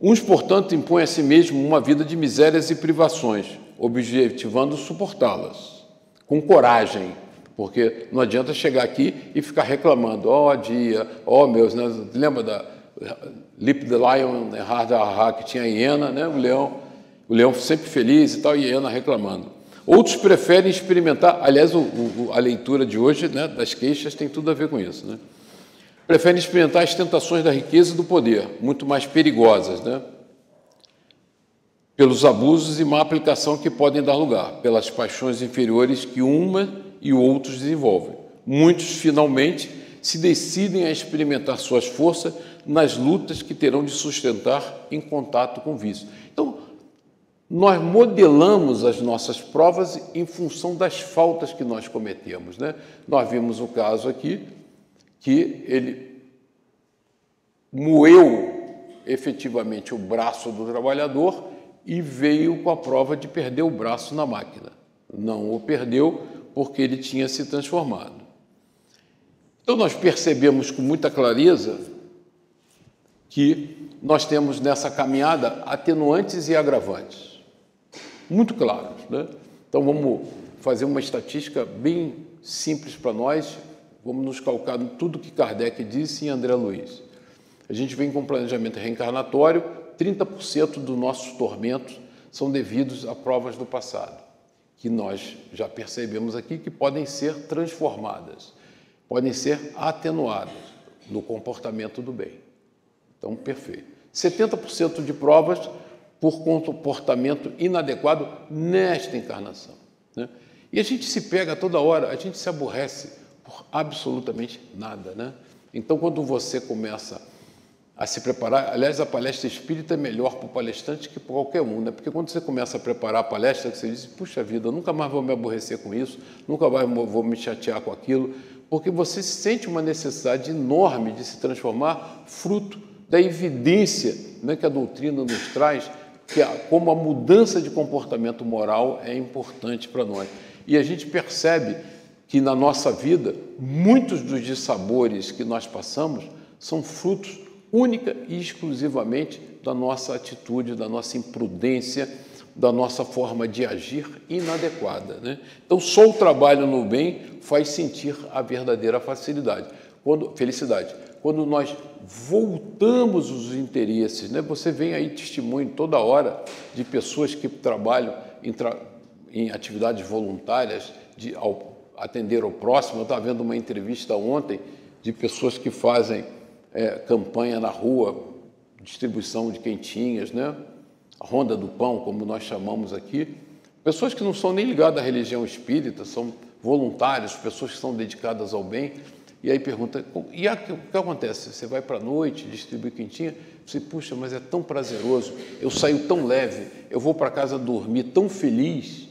Uns, portanto, impõem a si mesmo uma vida de misérias e privações, objetivando suportá-las, com coragem, porque não adianta chegar aqui e ficar reclamando, dia, meus, né? Lembra da Lip the Lion, Hard que tinha a hiena, né? O leão sempre feliz e tal, e a hiena reclamando. Outros preferem experimentar, aliás, a leitura de hoje, né, das queixas tem tudo a ver com isso, né? Preferem experimentar as tentações da riqueza e do poder, muito mais perigosas, né? Pelos abusos e má aplicação que podem dar lugar, pelas paixões inferiores que uma e outros desenvolvem. Muitos, finalmente, se decidem a experimentar suas forças nas lutas que terão de sustentar em contato com o vício. Então, nós modelamos as nossas provas em função das faltas que nós cometemos, né? Nós vimos o caso aqui, que ele moeu efetivamente o braço do trabalhador e veio com a prova de perder o braço na máquina. Não o perdeu porque ele tinha se transformado. Então, nós percebemos com muita clareza que nós temos nessa caminhada atenuantes e agravantes, muito claros, né? Então, vamos fazer uma estatística bem simples para nós. Vamos nos calcar em tudo que Kardec disse em André Luiz. A gente vem com um planejamento reencarnatório, 30% dos nossos tormentos são devidos a provas do passado, que nós já percebemos aqui que podem ser transformadas. podem ser atenuadas no comportamento do bem. Então, perfeito. 70% de provas por comportamento inadequado nesta encarnação, né? E a gente se pega toda hora, a gente se aborrece por absolutamente nada, né? Então, quando você começa a se preparar, aliás, a palestra espírita é melhor para o palestrante que para qualquer um, né? Porque quando você começa a preparar a palestra, você diz, puxa vida, nunca mais vou me aborrecer com isso, nunca mais vou me chatear com aquilo, porque você sente uma necessidade enorme de se transformar fruto da evidência, né, que a doutrina nos traz, como a mudança de comportamento moral é importante para nós. E a gente percebe que na nossa vida, muitos dos dissabores que nós passamos são frutos única e exclusivamente da nossa atitude, da nossa imprudência, da nossa forma de agir inadequada, né? Então, só o trabalho no bem faz sentir a verdadeira felicidade. Quando nós voltamos os interesses, né? Você vem aí testemunho toda hora de pessoas que trabalham em atividades voluntárias, atender ao próximo. Eu estava vendo uma entrevista ontem de pessoas que fazem campanha na rua, distribuição de quentinhas, né? A Ronda do Pão, como nós chamamos aqui. Pessoas que não são nem ligadas à religião espírita, são voluntários, pessoas que são dedicadas ao bem. E aí pergunta, o que acontece? Você vai para a noite, distribui quentinha? Você, puxa, mas é tão prazeroso, eu saio tão leve, eu vou para casa dormir tão feliz,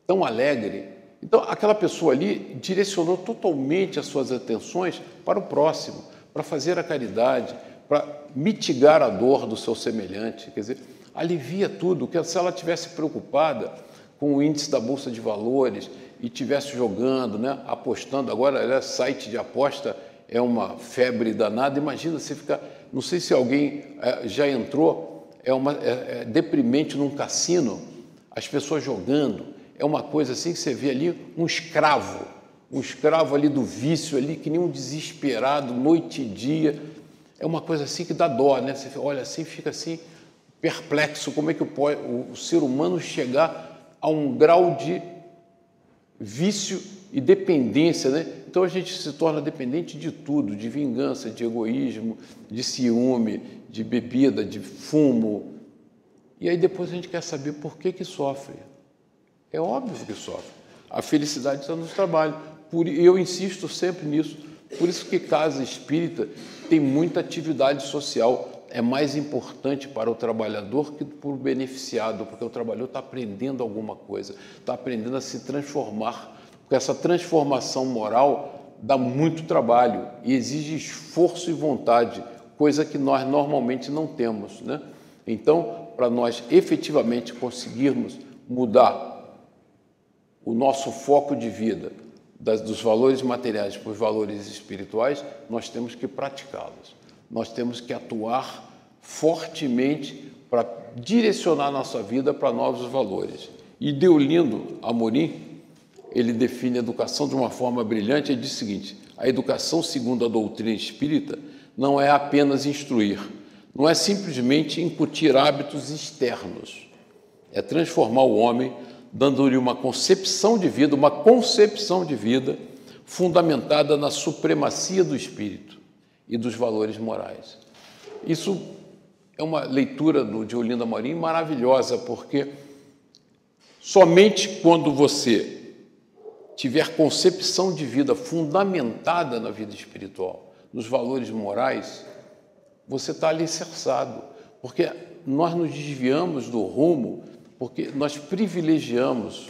tão alegre. Então, aquela pessoa ali direcionou totalmente as suas atenções para o próximo, para fazer a caridade, para mitigar a dor do seu semelhante, quer dizer, alivia tudo, que se ela estivesse preocupada com o índice da Bolsa de Valores e estivesse jogando, né, apostando, agora site de aposta é uma febre danada, imagina você ficar, não sei se alguém já entrou, é deprimente num cassino, as pessoas jogando, é uma coisa assim que você vê ali um escravo ali do vício ali, que nem um desesperado, noite e dia, é uma coisa assim que dá dó, né? Você olha assim, fica assim, perplexo, como é que o ser humano chegar a um grau de vício e dependência, né? Então a gente se torna dependente de tudo, de vingança, de egoísmo, de ciúme, de bebida, de fumo. E aí depois a gente quer saber por que sofre. É óbvio que sofre. A felicidade está no trabalho. E eu insisto sempre nisso. Por isso que casa espírita tem muita atividade social. É mais importante para o trabalhador que para o beneficiado, porque o trabalhador está aprendendo alguma coisa, está aprendendo a se transformar. Porque essa transformação moral dá muito trabalho e exige esforço e vontade, coisa que nós normalmente não temos, né? Então, para nós efetivamente conseguirmos mudar o nosso foco de vida dos valores materiais para os valores espirituais, nós temos que praticá-los. Nós temos que atuar fortemente para direcionar a nossa vida para novos valores. E Deolindo Amorim, ele define a educação de uma forma brilhante. Ele diz o seguinte: a educação segundo a doutrina espírita não é apenas instruir, não é simplesmente incutir hábitos externos, é transformar o homem, dando-lhe uma concepção de vida fundamentada na supremacia do espírito e dos valores morais. Isso é uma leitura de Deolindo Amorim maravilhosa, porque somente quando você tiver concepção de vida fundamentada na vida espiritual, nos valores morais, você está alicerçado, porque nós nos desviamos do rumo, porque nós privilegiamos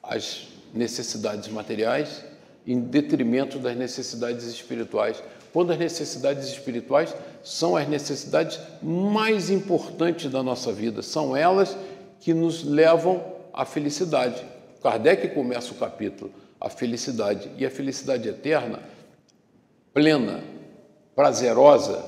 as necessidades materiais em detrimento das necessidades espirituais, quando as necessidades espirituais são as necessidades mais importantes da nossa vida, são elas que nos levam à felicidade. Kardec começa o capítulo, a felicidade, e a felicidade eterna, plena, prazerosa,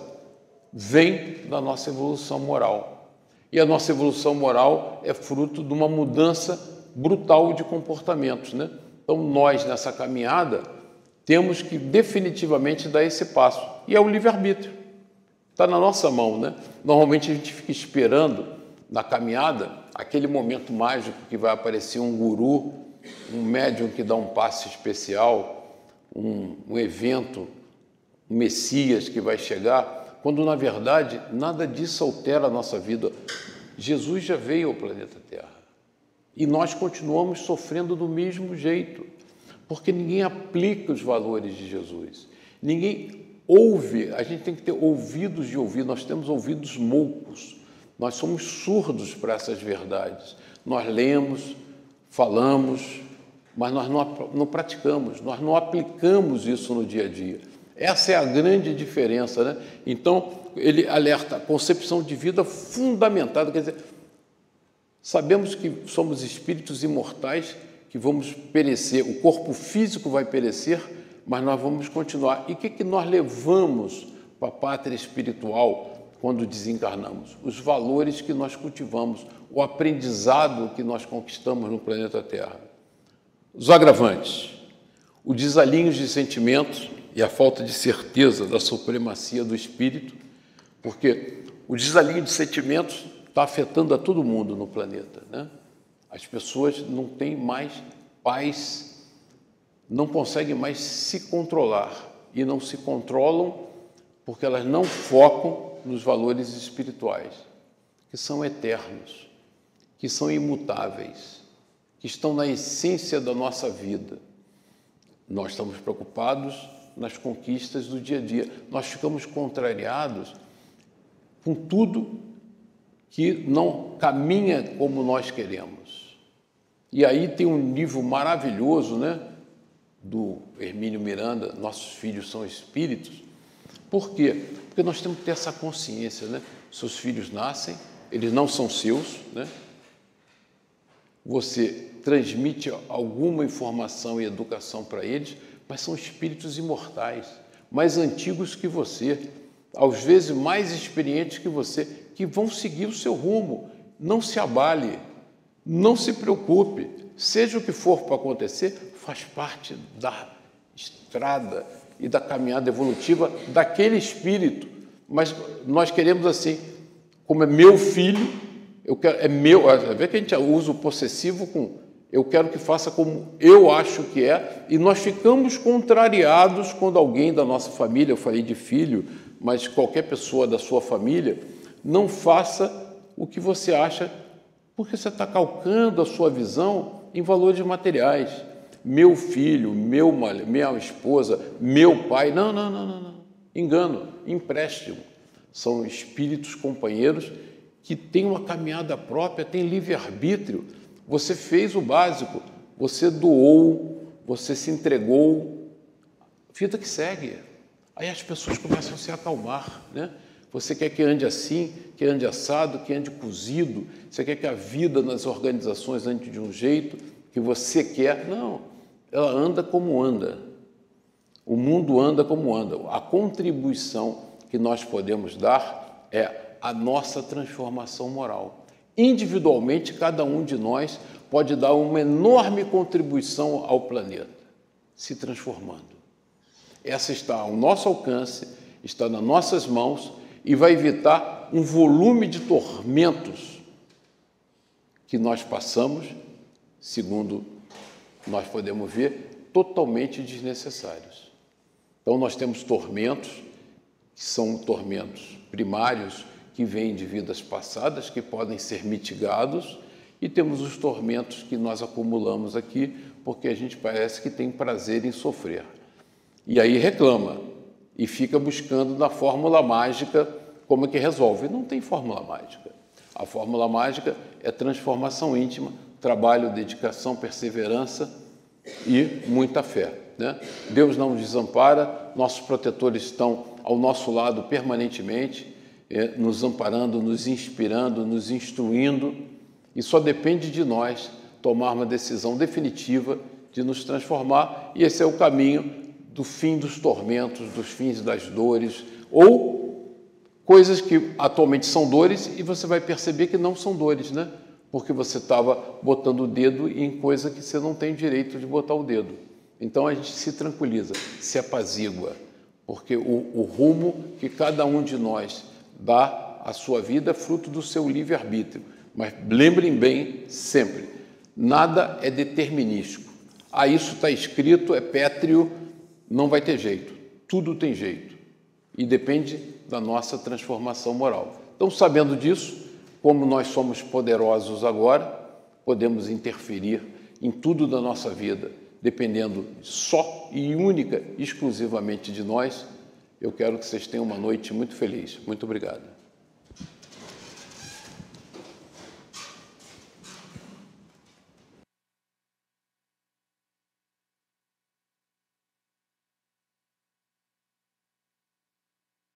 vem da nossa evolução moral. E a nossa evolução moral é fruto de uma mudança brutal de comportamentos, né? Então, nós, nessa caminhada, temos que definitivamente dar esse passo. E é o livre-arbítrio. Está na nossa mão, né? Normalmente a gente fica esperando, na caminhada, aquele momento mágico que vai aparecer um guru, um médium que dá um passe especial, um evento, um Messias que vai chegar, quando, na verdade, nada disso altera a nossa vida. Jesus já veio ao planeta Terra e nós continuamos sofrendo do mesmo jeito, porque ninguém aplica os valores de Jesus, ninguém ouve. A gente tem que ter ouvidos de ouvir, nós temos ouvidos moucos, nós somos surdos para essas verdades. Nós lemos, falamos, mas nós não praticamos, nós não aplicamos isso no dia a dia. Essa é a grande diferença, né? Então, ele alerta a concepção de vida fundamentada, quer dizer, sabemos que somos espíritos imortais, que vamos perecer, o corpo físico vai perecer, mas nós vamos continuar. E o que nós levamos para a pátria espiritual quando desencarnamos? Os valores que nós cultivamos, o aprendizado que nós conquistamos no planeta Terra. Os agravantes, o desalinho de sentimentos e a falta de certeza da supremacia do espírito, porque o desalinho de sentimentos está afetando a todo mundo no planeta, né? As pessoas não têm mais paz, não conseguem mais se controlar e não se controlam porque elas não focam nos valores espirituais, que são eternos, que são imutáveis, que estão na essência da nossa vida. Nós estamos preocupados nas conquistas do dia a dia. Nós ficamos contrariados com tudo que não caminha como nós queremos. E aí tem um livro maravilhoso, né, do Hermínio Miranda, Nossos Filhos São Espíritos. Por quê? Porque nós temos que ter essa consciência, né? Seus filhos nascem, eles não são seus, né? Você transmite alguma informação e educação para eles, mas são espíritos imortais, mais antigos que você, às vezes mais experientes que você, que vão seguir o seu rumo. Não se abale, não se preocupe, seja o que for para acontecer, faz parte da estrada e da caminhada evolutiva daquele espírito. Mas nós queremos assim, como é meu filho, eu quero, é meu, vê que a gente usa o possessivo com eu quero que faça como eu acho que é, e nós ficamos contrariados quando alguém da nossa família, eu falei de filho, mas qualquer pessoa da sua família, não faça o que você acha, porque você está calcando a sua visão em valores materiais. Meu filho, minha esposa, meu pai, não. Engano, empréstimo. São espíritos companheiros que têm uma caminhada própria, têm livre-arbítrio. Você fez o básico, você doou, você se entregou, vida que segue. Aí as pessoas começam a se acalmar, né? Você quer que ande assim, que ande assado, que ande cozido, você quer que a vida nas organizações ande de um jeito que você quer. Não, ela anda como anda. O mundo anda como anda. A contribuição que nós podemos dar é a nossa transformação moral. Individualmente, cada um de nós pode dar uma enorme contribuição ao planeta, se transformando. Essa está ao nosso alcance, está nas nossas mãos e vai evitar um volume de tormentos que nós passamos, segundo nós podemos ver, totalmente desnecessários. Então, nós temos tormentos, que são tormentos primários, que vêm de vidas passadas, que podem ser mitigados, e temos os tormentos que nós acumulamos aqui, porque a gente parece que tem prazer em sofrer. E aí reclama, e fica buscando na fórmula mágica como é que resolve. Não tem fórmula mágica. A fórmula mágica é transformação íntima, trabalho, dedicação, perseverança e muita fé, né? Deus não nos desampara, nossos protetores estão ao nosso lado permanentemente, nos amparando, nos inspirando, nos instruindo, e só depende de nós tomar uma decisão definitiva de nos transformar, e esse é o caminho do fim dos tormentos, dos fins das dores, ou coisas que atualmente são dores e você vai perceber que não são dores, né? Porque você estava botando o dedo em coisa que você não tem direito de botar o dedo. Então a gente se tranquiliza, se apazigua, porque o rumo que cada um de nós dá à sua vida é fruto do seu livre-arbítrio. Mas lembrem bem sempre, nada é determinístico. Isso está escrito, é pétreo, não vai ter jeito. Tudo tem jeito. E depende da nossa transformação moral. Então, sabendo disso, como nós somos poderosos agora, podemos interferir em tudo da nossa vida, dependendo só e única, exclusivamente de nós. Eu quero que vocês tenham uma noite muito feliz. Muito obrigado.